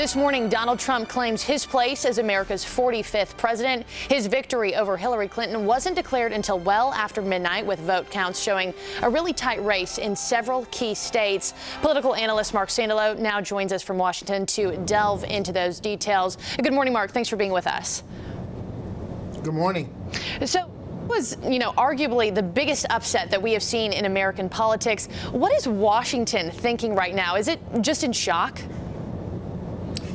This morning, Donald Trump claims his place as America's 45th president. His victory over Hillary Clinton wasn't declared until well after midnight, with vote counts showing a really tight race in several key states. Political analyst Mark Sandalo now joins us from Washington to delve into those details. Good morning, Mark. Thanks for being with us. Good morning. So, was, arguably the biggest upset that we have seen in American politics. What is Washington thinking right now? Is it just in shock?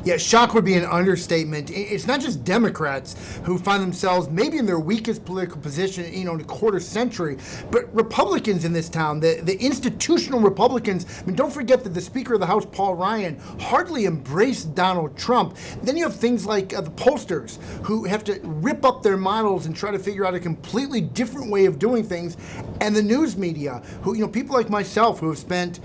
Yeah, shock would be an understatement. It's not just Democrats who find themselves maybe in their weakest political position, in a quarter century, but Republicans in this town, the institutional Republicans. I mean, don't forget that the Speaker of the House, Paul Ryan, hardly embraced Donald Trump. Then you have things like the pollsters who have to rip up their models and try to figure out a completely different way of doing things, and the news media, who, people like myself who have spent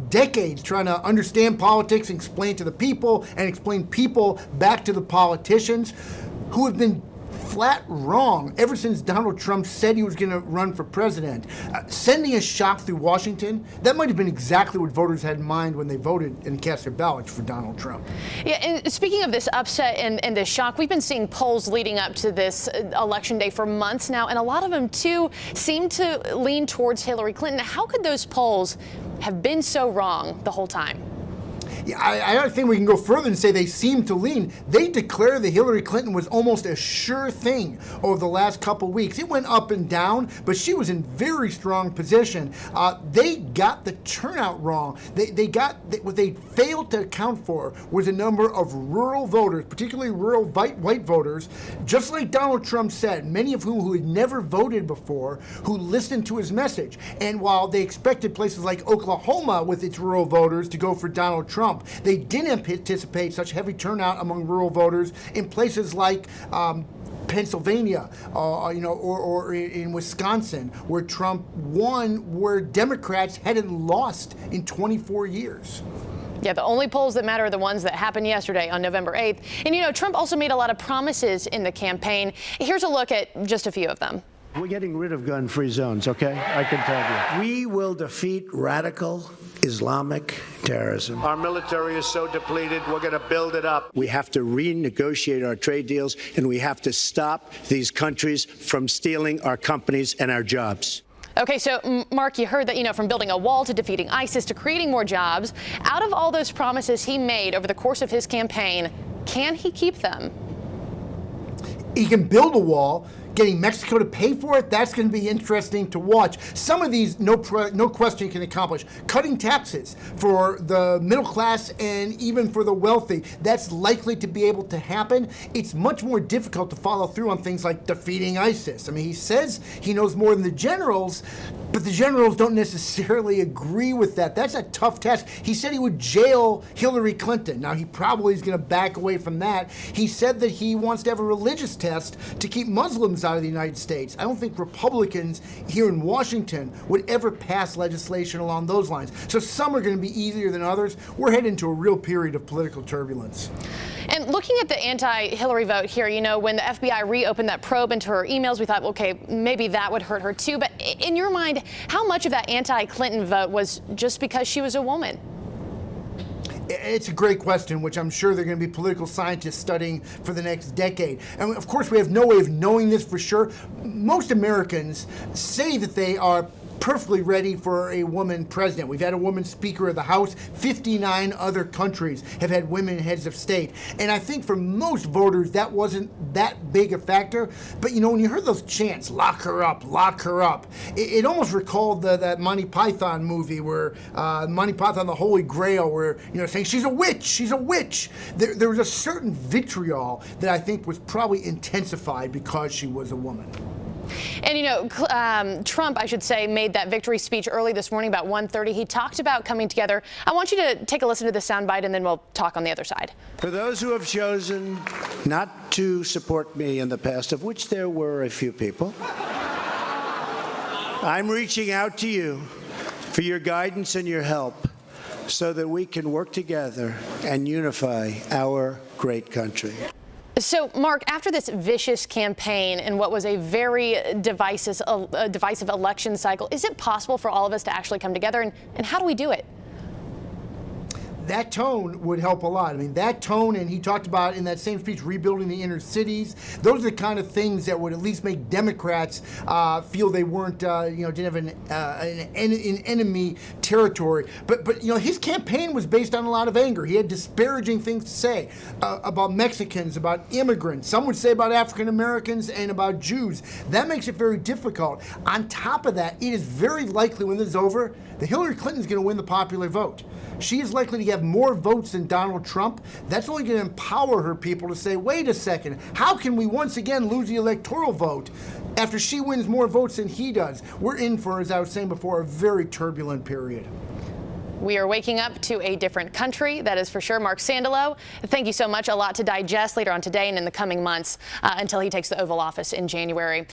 decades trying to understand politics and explain to the people and explain people back to the politicians, who have been flat wrong ever since Donald Trump said he was going to run for president. Sending a shock through Washington, that might have been exactly what voters had in mind when they voted and cast their ballots for Donald Trump. Yeah, and speaking of this upset and this shock, we've been seeing polls leading up to this election day for months now, and a lot of them, too, seem to lean towards Hillary Clinton. How could those polls have been so wrong the whole time? Yeah, I don't think we can go further and say they seem to lean. They declared that Hillary Clinton was almost a sure thing over the last couple weeks. It went up and down, but she was in very strong position. They got the turnout wrong. What they failed to account for was a number of rural voters, particularly rural white voters, just like Donald Trump said, many of whom who had never voted before, who listened to his message. And while they expected places like Oklahoma with its rural voters to go for Donald Trump, they didn't anticipate such heavy turnout among rural voters in places like Pennsylvania, or in Wisconsin, where Trump won, where Democrats hadn't lost in 24 years. Yeah, the only polls that matter are the ones that happened yesterday on November 8th. And, Trump also made a lot of promises in the campaign. Here's a look at just a few of them. We're getting rid of gun-free zones, okay? I can tell you. We will defeat radical Islamic terrorism. Our military is so depleted, we're going to build it up. We have to renegotiate our trade deals, and we have to stop these countries from stealing our companies and our jobs. Okay, so, Mark, you heard that, from building a wall to defeating ISIS to creating more jobs. Out of all those promises he made over the course of his campaign, can he keep them? He can build a wall. Getting Mexico to pay for it, that's going to be interesting to watch. Some of these, no question, can accomplish. Cutting taxes for the middle class and even for the wealthy, that's likely to be able to happen. It's much more difficult to follow through on things like defeating ISIS. I mean, he says he knows more than the generals, but the generals don't necessarily agree with that. That's a tough task. He said he would jail Hillary Clinton. Now, he probably is going to back away from that. He said that he wants to have a religious test to keep Muslims out of the United States. I don't think Republicans here in Washington would ever pass legislation along those lines. So some are going to be easier than others. We're heading into a real period of political turbulence. And looking at the anti-Hillary vote here, when the FBI reopened that probe into her emails, we thought, okay, maybe that would hurt her too. But in your mind, how much of that anti-Clinton vote was just because she was a woman? It's a great question, which I'm sure they're going to be political scientists studying for the next decade. And of course, we have no way of knowing this for sure. Most Americans say that they are perfectly ready for a woman president. We've had a woman Speaker of the House. 59 other countries have had women heads of state. And I think for most voters, that wasn't that big a factor. But, when you heard those chants, lock her up, it almost recalled that Monty Python movie where Monty Python, the Holy Grail, where, saying she's a witch. There was a certain vitriol that I think was probably intensified because she was a woman. And, Trump, I should say, made that victory speech early this morning about 1:30. He talked about coming together. I want you to take a listen to the soundbite, and then we'll talk on the other side. For those who have chosen not to support me in the past, of which there were a few people, I'm reaching out to you for your guidance and your help so that we can work together and unify our great country. So, Mark, after this vicious campaign and what was a very divisive election cycle, is it possible for all of us to actually come together? And how do we do it? that tone would help a lot. I mean, that tone, and he talked about in that same speech, rebuilding the inner cities. Those are the kind of things that would at least make Democrats feel they weren't, didn't have an enemy territory. But his campaign was based on a lot of anger. He had disparaging things to say about Mexicans, about immigrants. Some would say about African Americans and about Jews. That makes it very difficult. On top of that, it is very likely when this is over that Hillary Clinton is going to win the popular vote. She is likely to have more votes than Donald Trump. That's only going to empower her people to say, wait a second, how can we once again lose the electoral vote after she wins more votes than he does? We're in for, as I was saying before, a very turbulent period. We are waking up to a different country, that is for sure. Mark Sandalo, thank you so much. A lot to digest later on today and in the coming months until he takes the Oval Office in January.